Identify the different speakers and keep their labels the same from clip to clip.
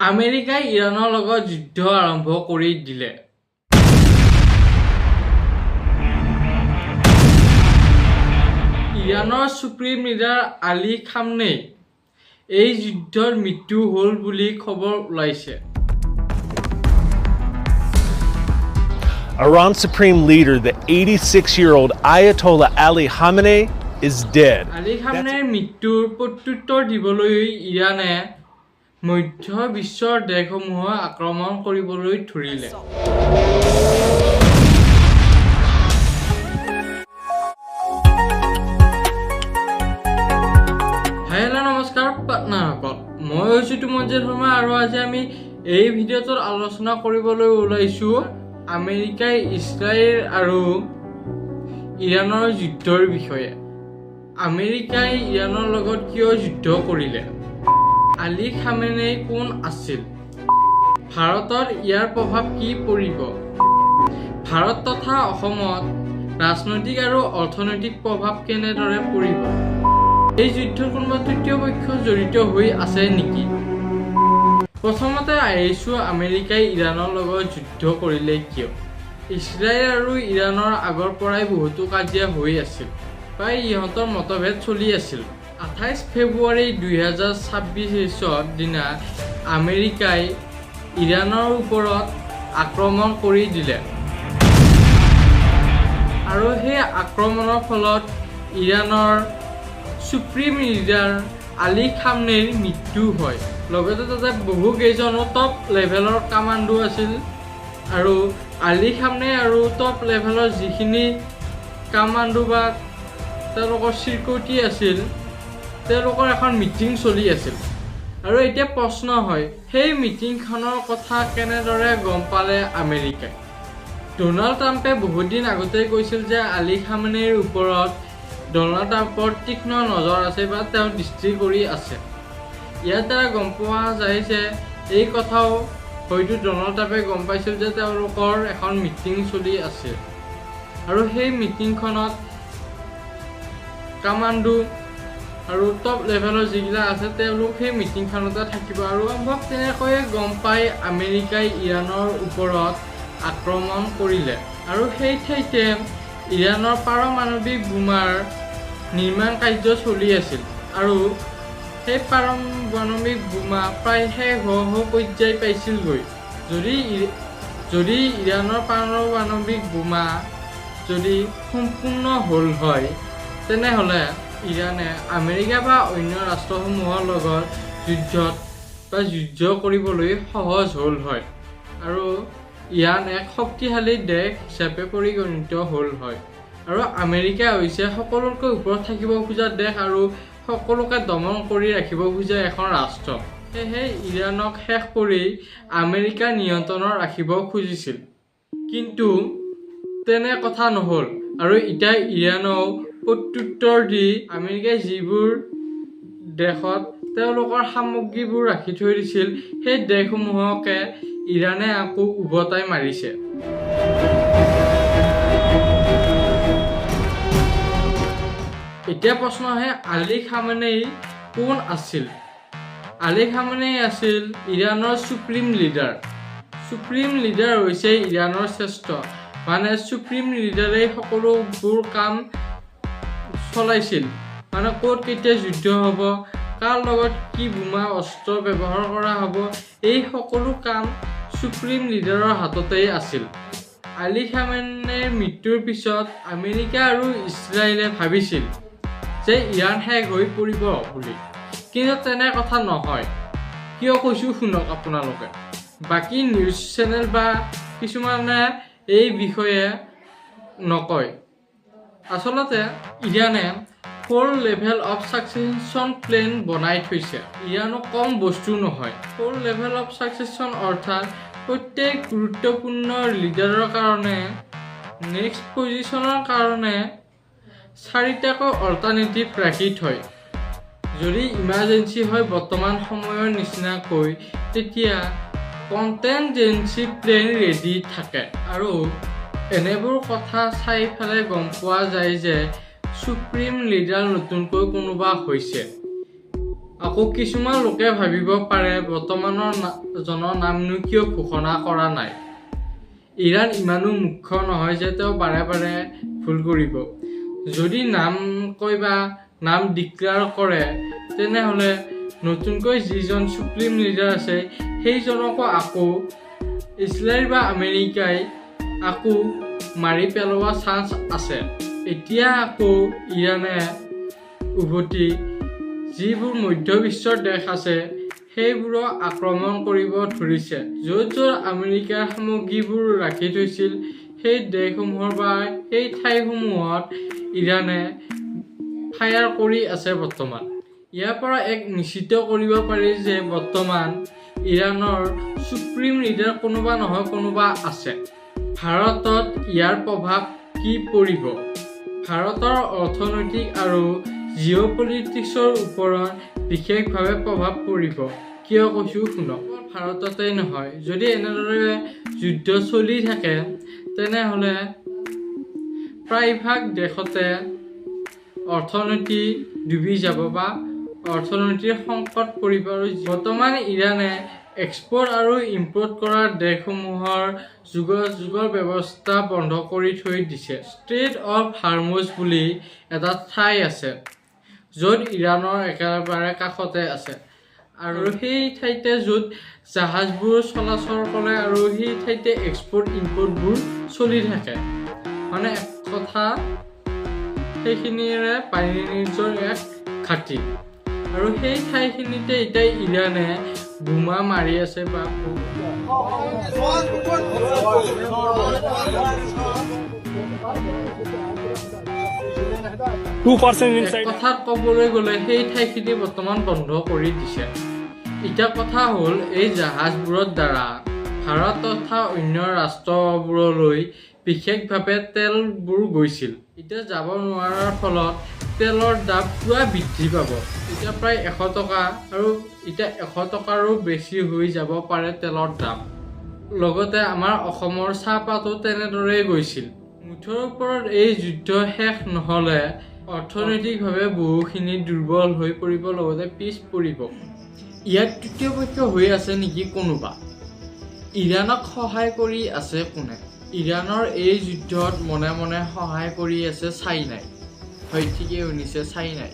Speaker 1: আমেৰিকাই ইৰাণৰ লগত যুদ্ধ আৰম্ভ কৰি দিলে। ইৰাণৰ সুপ্ৰিম লিডাৰ আলী খামনেই এই যুদ্ধৰ মৃত্যু হ'ল বুলি খবৰ ওলাইছে।
Speaker 2: Iran's supreme leader, the 86-year-old Ayatollah Ali Khamenei, is dead.
Speaker 1: Ali খামনেইৰ মৃত্যুৰ প্ৰত্যুত্তৰ দিবলৈ ইৰাণে মধ্য বিশ্বৰ দেশসমূহক আক্ৰমণ কৰিবলৈ ধৰিলে। হেল্ল' নমস্কাৰ পাটনাৰসকল, মই হৈছোঁ তুমঞ্জিত শৰ্মা আৰু আজি আমি এই ভিডিঅ'টোত আলোচনা কৰিবলৈ ওলাইছোঁ আমেৰিকাই ইজৰাইল আৰু ইৰাণৰ যুদ্ধৰ বিষয়ে। আমেৰিকাই ইৰাণৰ লগত কিয় যুদ্ধ কৰিলে? আলী খামেনেই কোন আছিল? ভাৰতত ইয়াৰ প্ৰভাৱ কি পৰিব? ভাৰত তথা অসমত ৰাজনৈতিক আৰু অৰ্থনৈতিক প্ৰভাৱ কেনেদৰে পৰিব? এই যুদ্ধৰ কোনোবা তৃতীয় পক্ষ জড়িত হৈ আছে নেকি? প্ৰথমতে আহিছোঁ আমেৰিকাই ইৰাণৰ লগত যুদ্ধ কৰিলে কিয়? ইজৰাইল আৰু ইৰাণৰ আগৰ পৰাই বহুতো কাজিয়া হৈ আছিল, প্ৰায় ইহঁতৰ মতভেদ চলি আছিল। 28 ফেব্ৰুৱাৰী 2026 দিনা আমেৰিকাই ইৰাণৰ ওপৰত আক্ৰমণ কৰি দিলে আৰু সেই আক্ৰমণৰ ফলত ইৰাণৰ সুপ্ৰিম লিডাৰ আলী খামনেইৰ মৃত্যু হয়। লগতে তাতে বহু কেইজনো টপ লেভেলৰ কামাণ্ডো আছিল আৰু আলী খামনেই আৰু টপ লেভেলৰ যিখিনি কামাণ্ডো বা তেওঁলোকৰ চিকিউৰিটি আছিল, তেওঁলোকৰ এখন মিটিং চলি আছিল। আৰু এতিয়া প্ৰশ্ন হয়, সেই মিটিংখনৰ কথা কেনেদৰে গম পালে আমেৰিকাই? ডনাল্ড ট্ৰাম্পে বহুত দিন আগতেই কৈছিল যে আলী খামনেইৰ ওপৰত ডনাল্ড ট্ৰাম্পৰ তীক্ষ্ণ নজৰ আছে বা তেওঁ দৃষ্টি কৰি আছে। ইয়াৰ দ্বাৰা গম পোৱা যায় যে এই কথাও হয়তো ডনাল্ড ট্ৰাম্পে গম পাইছিল যে তেওঁলোকৰ এখন মিটিং চলি আছে আৰু সেই মিটিংখনত কামাণ্ডো আৰু টপ লেভেলৰ যিবিলাক আছে তেওঁলোক সেই মিটিংখনতে থাকিব। আৰু সম্ভৱ তেনেকৈয়ে গম পাই আমেৰিকাই ইৰাণৰ ওপৰত আক্ৰমণ কৰিলে আৰু সেই ঠাইতে ইৰাণৰ পাৰমাণৱিক বোমাৰ নিৰ্মাণ কাৰ্য চলি আছিল আৰু সেই পাৰমাণৱিক বোমা প্ৰায় শেষ হোৱা পৰ্যায় পাইছিলগৈ। যদি ইৰাণৰ পাৰমাণৱিক বোমা যদি সম্পূৰ্ণ হ'ল হয়, তেনেহ'লে ইৰাণে আমেৰিকা বা অন্য ৰাষ্ট্ৰসমূহৰ লগত যুদ্ধ কৰিবলৈ সহজ হ'ল হয় আৰু ইৰাণ এক শক্তিশালী দেশ হিচাপে পৰিগণিত হ'ল হয়। আৰু আমেৰিকা হৈছে সকলোতকৈ ওপৰত থাকিব খোজা দেশ আৰু সকলোকে দমন কৰি ৰাখিব খোজা এখন ৰাষ্ট্ৰ। সেয়েহে ইৰাণক শেষ কৰি আমেৰিকা নিয়ন্ত্ৰণত ৰাখিব খুজিছিল, কিন্তু তেনে কথা নহ'ল। আৰু এতিয়া ইৰাণেও প্ৰত্যুত্তৰ দি আমেৰিকাই যিবোৰ দেশত তেওঁলোকৰ সামগ্ৰীবোৰ ৰাখি থৈ দিছিল, সেই দেশসমূহকে ইৰাণে আকৌ উভতাই মাৰিছে। এতিয়া প্ৰশ্ন আহে, আলী খামেনেই কোন আছিল? আলী খামেনেই আছিল ইৰাণৰ সুপ্ৰিম লিডাৰ। সুপ্ৰিম লিডাৰ হৈছে ইৰাণৰ শ্ৰেষ্ঠ, মানে সুপ্ৰিম লিডাৰেই সকলোবোৰ কাম চলাইছিল। মানে ক'ত কেতিয়া যুদ্ধ হ'ব, কাৰ লগত কি বোমা অস্ত্ৰ ব্যৱহাৰ কৰা হ'ব, এই সকলো কাম সুপ্ৰিম লিডাৰৰ হাততেই আছিল। আলী খামেনেইৰ মৃত্যুৰ পিছত আমেৰিকা আৰু ইজৰাইলে ভাবিছিল যে ইৰাণ শেষ হৈ পৰিব বুলি, কিন্তু তেনে কথা নহয়। কিয় কৈছোঁ শুনক আপোনালোকে। বাকী নিউজ চেনেল বা কিছুমানে এই বিষয়ে নকয়। আচলতে ইৰাণে 4 লেভেল অফ ছাকচেছন প্লেন বনাই থৈছে। ইৰাণো কম বস্তু নহয়। 4 লেভেল অফ ছাকচেছন অৰ্থাৎ প্ৰত্যেক গুৰুত্বপূৰ্ণ লিডাৰৰ কাৰণে নেক্সট পজিশ্যনৰ কাৰণে 4টাকৈ অল্টাৰনেটিভ ৰাখি থয়। যদি ইমাৰ্জেঞ্চি হয় বৰ্তমান সময়ৰ নিচিনাকৈ, তেতিয়া কণ্টেনজেঞ্চি প্লেন ৰেডি থাকে। আৰু এনেবোৰ কথা চাই পেলাই গম পোৱা যায় যে সুপ্ৰিম লিডাৰ নতুনকৈ কোনোবা হৈছে। আকৌ কিছুমান লোকে ভাবিব পাৰে বৰ্তমানৰ জনৰ নামনো কিয় ঘোষণা কৰা নাই। ইৰাণ ইমানো মুখ্য নহয় যে তেওঁ বাৰে বাৰে ভুল কৰিব। যদি নাম কয় বা নাম ডিক্লেয়াৰ কৰে তেনেহ'লে নতুনকৈ যিজন সুপ্ৰিম লিডাৰ আছে সেইজনকো আকৌ ইজৰাইল বা আমেৰিকাই আকৌ মাৰি পেলোৱা চান্স আছে। এতিয়া আকৌ ইৰাণে উভতি যিবোৰ মধ্য বিশ্বৰ দেশ আছে সেইবোৰক আক্ৰমণ কৰিব ধৰিছে। য'ত য'ত আমেৰিকাৰ সামগ্ৰীবোৰ ৰাখি থৈছিল সেই দেশসমূহৰ বা সেই ঠাইসমূহত ইৰাণে ফায়াৰ কৰি আছে বৰ্তমান। ইয়াৰ পৰা এক নিশ্চিত কৰিব পাৰি যে বৰ্তমান ইৰাণৰ সুপ্ৰিম লিডাৰ কোনোবা নহয় কোনোবা আছে। ভাৰতত ইয়াৰ প্ৰভাৱ কি পৰিব? ভাৰতৰ অৰ্থনৈতিক আৰু জিঅ'পলিটিক্সৰ ওপৰত বিশেষভাৱে প্ৰভাৱ পৰিব। কিয় কৈছোঁ শুনক। ভাৰততেই নহয়, যদি এনেদৰে যুদ্ধ চলি থাকে তেনেহ'লে প্ৰায়ভাগ দেশতে অৰ্থনীতি ডুবি যাব বা অৰ্থনীতিৰ সংকট পৰিব। আৰু বৰ্তমান ইৰাণে এক্সপৰ্ট আৰু ইম্পৰ্ট কৰা দেশসমূহৰ যোগাযোগৰ ব্যৱস্থা বন্ধ কৰি থৈ দিছে। ষ্ট্ৰেইট অফ হৰমুজ বুলি এটা ঠাই আছে য'ত ইৰাণৰ একেবাৰে কাষতে আছে আৰু সেই ঠাইতে য'ত জাহাজবোৰ চলাচল কৰে আৰু সেই ঠাইতে এক্সপৰ্ট ইম্পৰ্টবোৰ চলি থাকে। মানে এক কথা সেইখিনিৰে বাণিজ্যৰ এক ঘাটি আৰু সেই ঠাইখিনিতে এতিয়া ইৰাণে বোমা মাৰি আছে বা কথাত ক'বলৈ গ'লে সেই ঠাইখিনি বৰ্তমান বন্ধ কৰি দিছে। এতিয়া কথা হ'ল এই জাহাজবোৰৰ দ্বাৰা ভাৰত তথা অন্য ৰাষ্ট্ৰবোৰলৈ বিশেষভাৱে তেলবোৰ গৈছিল। এতিয়া যাব নোৱাৰাৰ ফলত তেলৰ দাম পুৰা বৃদ্ধি পাব। এতিয়া প্ৰায় 100 টকা আৰু এতিয়া 100 টকাৰো বেছি হৈ যাব পাৰে তেলৰ দাম। লগতে আমাৰ অসমৰ চাহপাতো তেনেদৰেই গৈছিল। মুঠৰ ওপৰত এই যুদ্ধ শেষ নহ'লে অৰ্থনৈতিকভাৱে বহুখিনি দুৰ্বল হৈ পৰিব, লগতে পিছ পৰিব। ইয়াত তৃতীয় পক্ষ হৈ আছে নেকি কোনোবা? ইৰাণক সহায় কৰি আছে কোনে? ইৰাণৰ এই যুদ্ধত মনে মনে সহায় কৰি আছে চাইনাই। হয়, ঠিকেই শুনিছে, চাইনাই।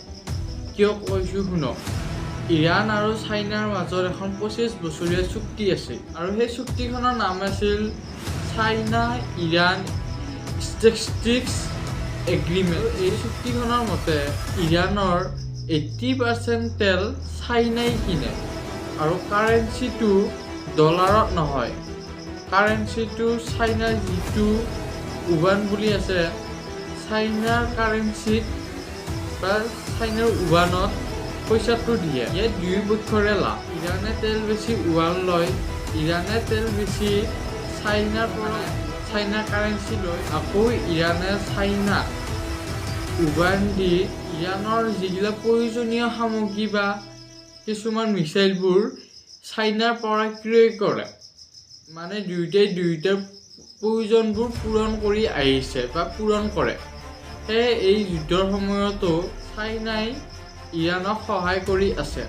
Speaker 1: কিয় কৈছোঁ শুনক। ইৰাণ আৰু চাইনাৰ মাজত এখন 25 বছৰীয়া চুক্তি আছিল আৰু সেই চুক্তিখনৰ নাম আছিল চাইনা ইৰাণ ষ্টেটিষ্টিক্স এগ্ৰিমেণ্ট। এই চুক্তিখনৰ মতে ইৰাণৰ 80% তেল চাইনাই কিনে আৰু কাৰেঞ্চিটো ডলাৰত নহয়। কাৰেঞ্চিটো চাইনাৰ যিটো উৱান বুলি আছে, চাইনাৰ কাৰেঞ্চিত বা চাইনাৰ উৱানত পইচাটো দিয়ে। ইয়াত দুয়ো পক্ষৰে লাভ। ইৰাণে তেল বেছি উৱান লয়, ইৰাণে তেল বেছি চাইনাৰ পৰা চাইনাৰ কাৰেঞ্চি লয়। আকৌ ইৰাণে চাইনাক উৱান দি ইৰাণৰ যিবিলাক প্ৰয়োজনীয় সামগ্ৰী বা কিছুমান মিছাইলবোৰ চাইনাৰ পৰা ক্ৰয় কৰে। মানে দুয়োটাৰ প্ৰয়োজনবোৰ পূৰণ কৰি আহিছে বা পূৰণ কৰে। সেয়ে এই যুদ্ধৰ সময়তো চাইনাই ইৰাণক সহায় কৰি আছে।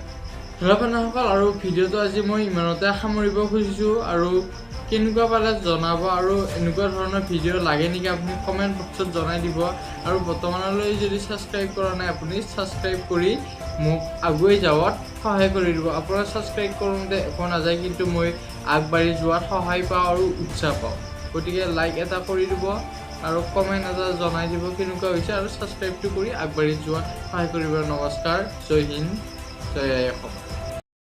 Speaker 1: ভালপানাসকল, আৰু ভিডিঅ'টো আজি মই ইমানতে সামৰিব খুজিছোঁ। আৰু কেনেকুৱা পালে জনাব, আৰু এনেকুৱা ধৰণৰ ভিডিঅ' লাগে নেকি আপুনি কমেণ্ট বক্সত জনাই দিব। আৰু বৰ্তমানলৈ যদি ছাবস্ক্ৰাইব কৰা নাই আপুনি ছাবস্ক্ৰাইব কৰি মোক আগুৱাই যোৱাত সহায় কৰি দিব। আপোনাৰ ছাবস্ক্ৰাইব কৰোঁতে একো নাযায়, কিন্তু মই আগবাঢ়ি যোৱাত সহায় পাওঁ আৰু উৎসাহ পাওঁ। গতিকে লাইক এটা কৰি দিব আৰু কমেণ্ট এটা জনাই দিব কেনেকুৱা হৈছে, আৰু ছাবস্ক্ৰাইবটো কৰি আগবাঢ়ি যোৱাত সহায় কৰিব। নমস্কাৰ, জয় হিন্দ, জয় অসম।